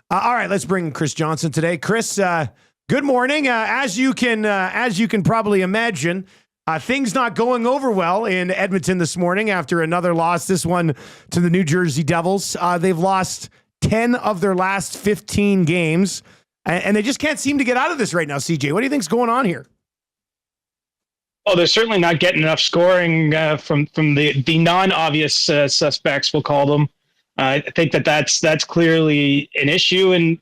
All right, let's bring Chris Johnston today. Chris, good morning. As you can probably imagine, things not going over well in Edmonton this morning after another loss. This one to the New Jersey Devils. They've lost 10 of their last 15 games, and they just can't seem to get out of this right now. CJ, what do you think's going on here? Oh, they're certainly not getting enough scoring from the non-obvious suspects, we'll call them. I think that's clearly an issue, and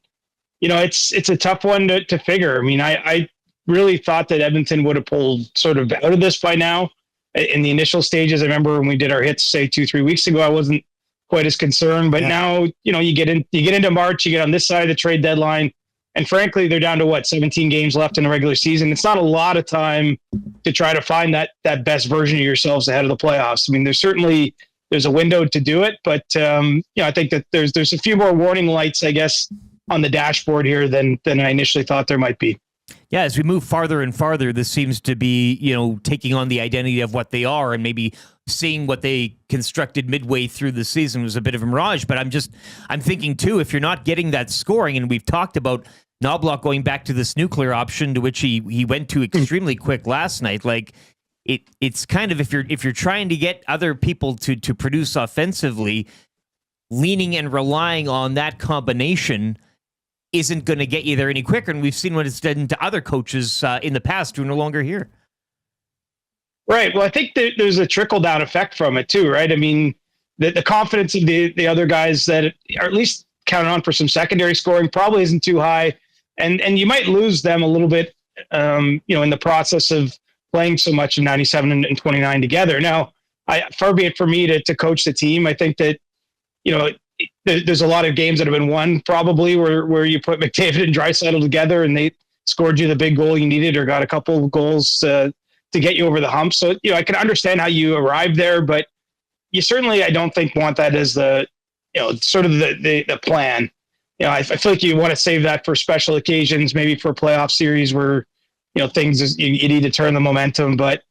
it's a tough one to figure. I mean, I really thought that Edmonton would have pulled sort of out of this by now. In the initial stages, I remember when we did our hits, say 2-3 weeks ago, I wasn't quite as concerned. But now, you get into March, you get on this side of the trade deadline. And frankly, they're down to 17 games left in the regular season. It's not a lot of time to try to find that best version of yourselves ahead of the playoffs. I mean, there's a window to do it, but I think that there's a few more warning lights, I guess, on the dashboard here than I initially thought there might be. Yeah, as we move farther and farther, this seems to be, taking on the identity of what they are, and maybe seeing what they constructed midway through the season was a bit of a mirage. But I'm thinking too, if you're not getting that scoring, and we've talked about Knobloch going back to this nuclear option, to which he went to extremely quick last night. Like it's kind of, if you're trying to get other people to produce offensively, leaning and relying on that combination isn't going to get you there any quicker. And we've seen what it's done to other coaches in the past who are no longer here. Right. Well, I think there's a trickle down effect from it too, right? I mean, the confidence of the other guys that are at least counted on for some secondary scoring probably isn't too high. And you might lose them a little bit, in the process of playing so much of 97 and 29 together. Now, far be it for me to coach the team. I think that, there's a lot of games that have been won probably where you put McDavid and Draisaitl together and they scored you the big goal you needed or got a couple of goals to get you over the hump. So, I can understand how you arrived there, but you certainly, I don't think, want that as the, sort of the plan. I feel like you want to save that for special occasions, maybe for a playoff series where, things you need to turn the momentum. But,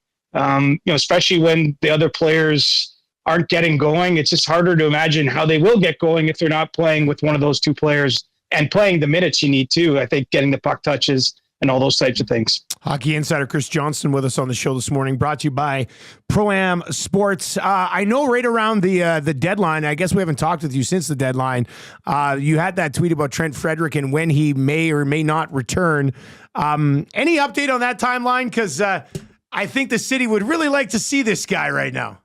especially when the other players aren't getting going, it's just harder to imagine how they will get going if they're not playing with one of those two players and playing the minutes you need to. I think getting the puck touches and all those types of things. Hockey insider Chris Johnston with us on the show this morning, brought to you by Pro-Am Sports. I know right around the deadline, I guess we haven't talked with you since the deadline, you had that tweet about Trent Frederic and when he may or may not return. Any update on that timeline? Because I think the city would really like to see this guy right now.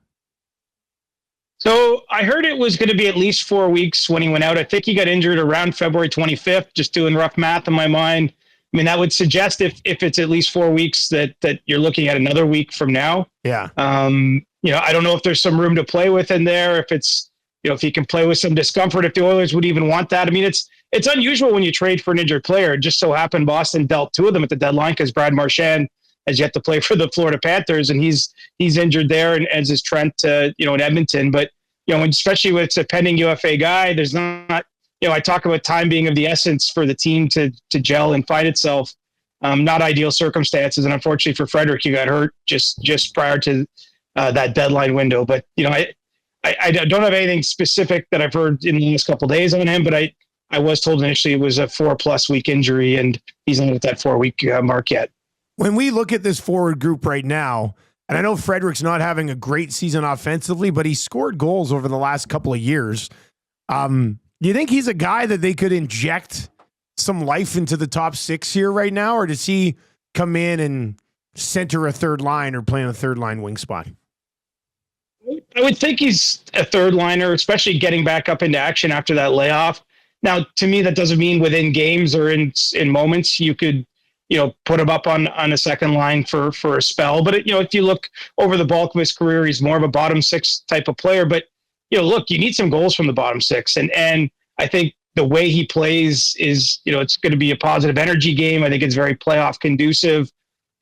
So I heard it was going to be at least 4 weeks when he went out. I think he got injured around February 25th, just doing rough math in my mind. I mean, that would suggest if it's at least 4 weeks that you're looking at another week from now. Yeah. I don't know if there's some room to play with in there, if it's, if you can play with some discomfort, if the Oilers would even want that. I mean, it's unusual when you trade for an injured player. It just so happened Boston dealt two of them at the deadline because Brad Marchand has yet to play for the Florida Panthers, and he's injured there, and as is Trent, in Edmonton. But, especially when it's a pending UFA guy, there's not, I talk about time being of the essence for the team to gel and find itself. Not ideal circumstances. And unfortunately for Frederic, he got hurt just prior to that deadline window. But, I don't have anything specific that I've heard in the last couple of days on him, but I was told initially it was a 4+ week injury, and he's not at that 4 week mark yet. When we look at this forward group right now, and I know Frederic's not having a great season offensively, but he scored goals over the last couple of years. Do you think he's a guy that they could inject some life into the top six here right now, or does he come in and center a third line or play in a third line wing spot? I would think he's a third liner, especially getting back up into action after that layoff. Now, to me, that doesn't mean within games or in moments you could, put him up on a second line for a spell. But, if you look over the bulk of his career, he's more of a bottom six type of player. But, look, you need some goals from the bottom six. And I think the way he plays is, it's going to be a positive energy game. I think it's very playoff conducive,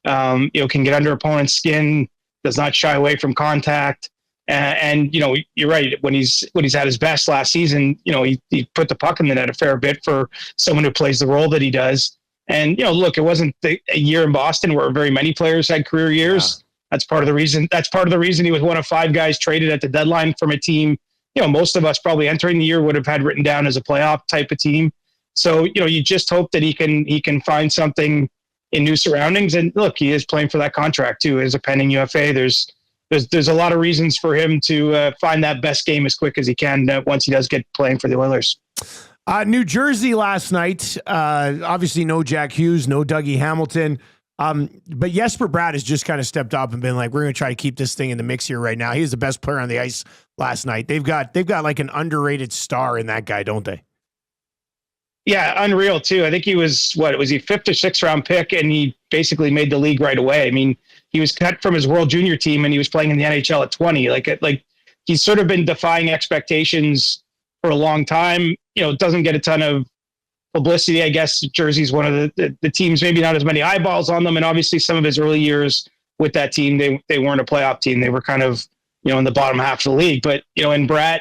can get under opponent's skin, does not shy away from contact. And you're right. When he's at his best last season, he put the puck in the net a fair bit for someone who plays the role that he does. And, look, it wasn't a year in Boston where very many players had career years. Yeah. That's part of the reason he was one of 5 guys traded at the deadline from a team, most of us probably entering the year would have had written down as a playoff type of team. So, you just hope that he can find something in new surroundings. And look, he is playing for that contract too as a pending UFA. There's a lot of reasons for him to find that best game as quick as he can once he does get playing for the Oilers. New Jersey last night, obviously no Jack Hughes, no Dougie Hamilton. But Jesper Bratt has just kind of stepped up and been like, we're going to try to keep this thing in the mix here right now. He was the best player on the ice last night. They've got like an underrated star in that guy, don't they? Yeah, unreal too. I think he was he 5th or 6th round pick, and he basically made the league right away. I mean, he was cut from his World Junior team, and he was playing in the NHL at 20. Like he's sort of been defying expectations for a long time. Doesn't get a ton of publicity. I guess Jersey's one of the teams, maybe not as many eyeballs on them, and obviously some of his early years with that team, they weren't a playoff team. They were kind of in the bottom half of the league. But in Bratt,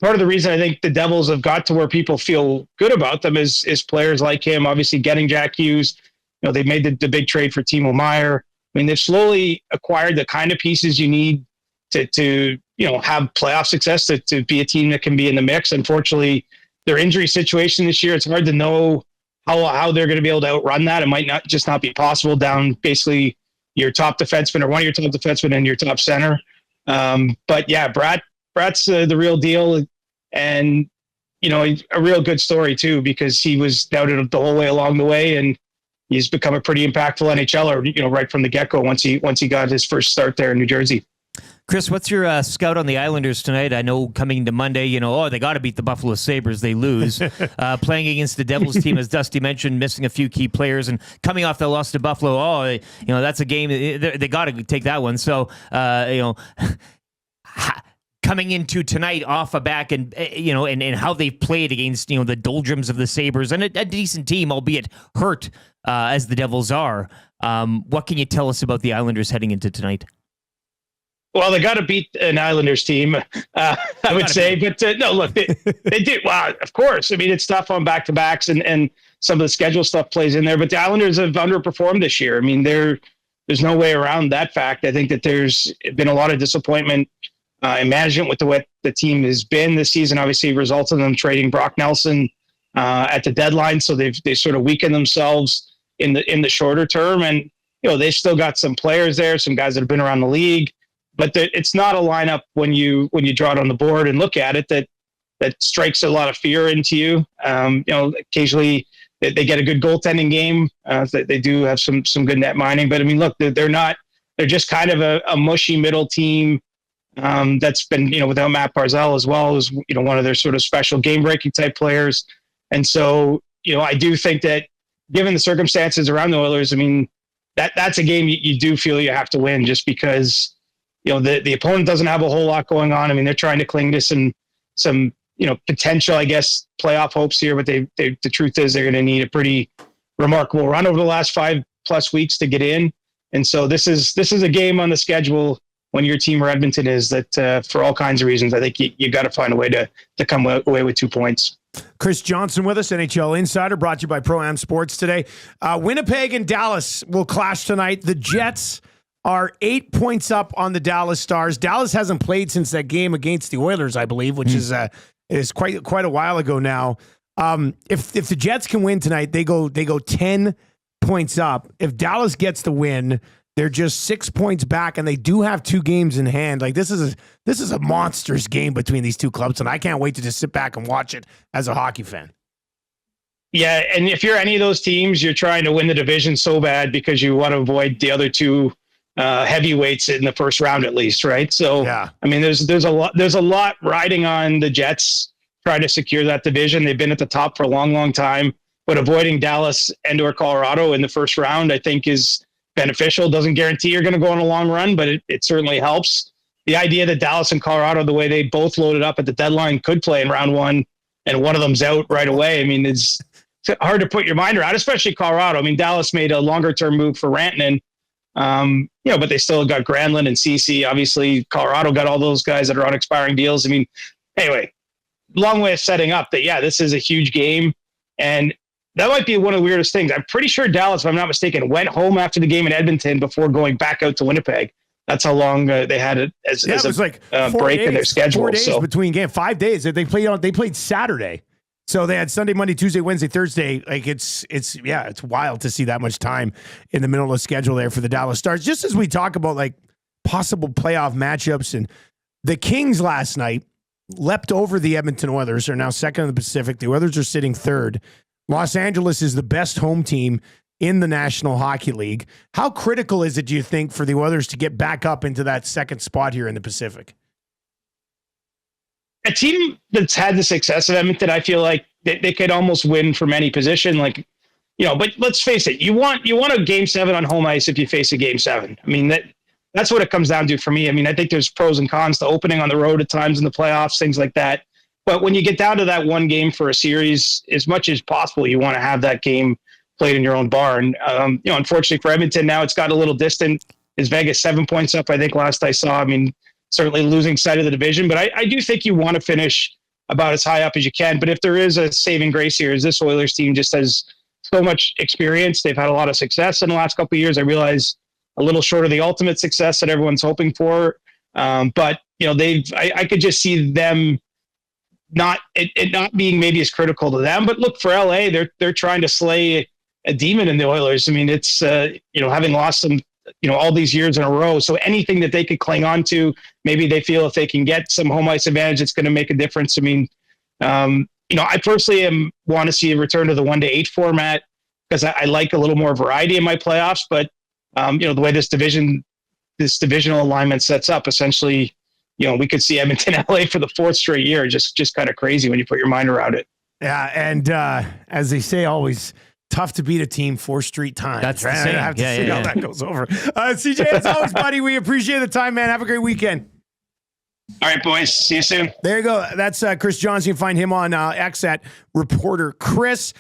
part of the reason I think the Devils have got to where people feel good about them is players like him. Obviously, getting Jack Hughes. They made the big trade for Timo Meier. I mean, they've slowly acquired the kind of pieces you need to have playoff success, to be a team that can be in the mix. Unfortunately, their injury situation this year, it's hard to know how they're going to be able to outrun that. It might not be possible down basically your top defenseman or one of your top defensemen and your top center. But yeah, Bratt's the real deal, and a real good story too, because he was doubted the whole way along the way, and he's become a pretty impactful NHLer, right from the get-go once he got his first start there in New Jersey. Chris, what's your scout on the Islanders tonight? I know coming into Monday, they got to beat the Buffalo Sabres. They lose. Playing against the Devils team, as Dusty mentioned, missing a few key players, and coming off the loss to Buffalo. That's a game. They got to take that one. So, coming into tonight off a back and how they've played against the doldrums of the Sabres and a decent team, albeit hurt as the Devils are. What can you tell us about the Islanders heading into tonight? Well, they got to beat an Islanders team, I would say. But no, look, they did. Well, of course. I mean, it's tough on back-to-backs, and some of the schedule stuff plays in there. But the Islanders have underperformed this year. I mean, there's no way around that fact. I think that there's been a lot of disappointment in management with what the team has been this season. Obviously, resulted in them trading Brock Nelson at the deadline, so they sort of weakened themselves in the shorter term. And they've still got some players there, some guys that have been around the league. But it's not a lineup when you draw it on the board and look at it that strikes a lot of fear into you. Occasionally they get a good goaltending game. They do have some good net mining. But I mean, look, they're just kind of a mushy middle team that's been without Matt Barzal as well as one of their sort of special game breaking type players. And so I do think that given the circumstances around the Oilers, I mean that's a game you do feel you have to win just because. The opponent doesn't have a whole lot going on. I mean, they're trying to cling to some potential, I guess, playoff hopes here, but the truth is they're going to need a pretty remarkable run over the last 5+ weeks to get in. And so this is a game on the schedule when your team or Edmonton is that for all kinds of reasons, I think you got to find a way to come away with 2 points. Chris Johnston with us, NHL Insider, brought to you by Pro-Am Sports today. Winnipeg and Dallas will clash tonight. The Jets are 8 points up on the Dallas Stars. Dallas hasn't played since that game against the Oilers, I believe, which is quite a while ago now. If the Jets can win tonight, they go 10 points up. If Dallas gets the win, they're just 6 points back, and they do have 2 games in hand. Like this is a monstrous game between these two clubs, and I can't wait to just sit back and watch it as a hockey fan. Yeah, and if you're any of those teams, you're trying to win the division so bad because you want to avoid the other two heavyweights in the first round at least, right? So yeah. I mean, there's a lot riding on the Jets trying to secure that division. They've been at the top for a long time, but avoiding Dallas and/or Colorado in the first round, I think, is beneficial. Doesn't guarantee you're going to go on a long run, but it certainly helps. The idea that Dallas and Colorado, the way they both loaded up at the deadline, could play in round one, and one of them's out right away. I mean, it's hard to put your mind around, especially Colorado. I mean, Dallas made a longer-term move for Rantanen. But they still got Granlund and Ceci. Obviously, Colorado got all those guys that are on expiring deals. I mean, anyway, long way of setting up that, yeah, this is a huge game. And that might be one of the weirdest things. I'm pretty sure Dallas, if I'm not mistaken, went home after the game in Edmonton before going back out to Winnipeg. That's how long they had it as it was like break in their schedule. 4 days between games, 5 days. They played Saturday. So they had Sunday, Monday, Tuesday, Wednesday, Thursday. Like it's wild to see that much time in the middle of the schedule there for the Dallas Stars. Just as we talk about like possible playoff matchups, and the Kings last night leapt over the Edmonton Oilers, are now second in the Pacific. The Oilers are sitting third. Los Angeles is the best home team in the National Hockey League. How critical is it, do you think, for the Oilers to get back up into that second spot here in the Pacific? A team that's had the success of Edmonton, I feel like they could almost win from any position. Like, but let's face it, you want a game 7 on home ice if you face a game 7. I mean, that's what it comes down to for me. I mean, I think there's pros and cons to opening on the road at times in the playoffs, things like that. But when you get down to that one game for a series, as much as possible, you want to have that game played in your own barn. Unfortunately for Edmonton, now it's got a little distant. Is Vegas 7 points up? I think last I saw. I mean, certainly losing sight of the division, but I do think you want to finish about as high up as you can. But if there is a saving grace here, is this Oilers team just has so much experience. They've had a lot of success in the last couple of years. I realize a little short of the ultimate success that everyone's hoping for. But I could just see them not being maybe as critical to them. But look, for LA, they're trying to slay a demon in the Oilers. I mean, it's having lost them all these years in a row. So anything that they could cling on to, maybe they feel if they can get some home ice advantage, it's going to make a difference. I mean, I personally want to see a return to the 1-8 format because I like a little more variety in my playoffs. But the way this divisional alignment sets up, essentially, we could see Edmonton, LA for the 4th straight year. Just kind of crazy when you put your mind around it. Yeah, and as they say, always tough to beat a team 4 straight times. That's right? the same. I have to see how that goes over. CJ, as always, buddy, we appreciate the time, man. Have a great weekend. All right, boys. See you soon. There you go. That's Chris Johnston. You can find him on X at Reporter Chris.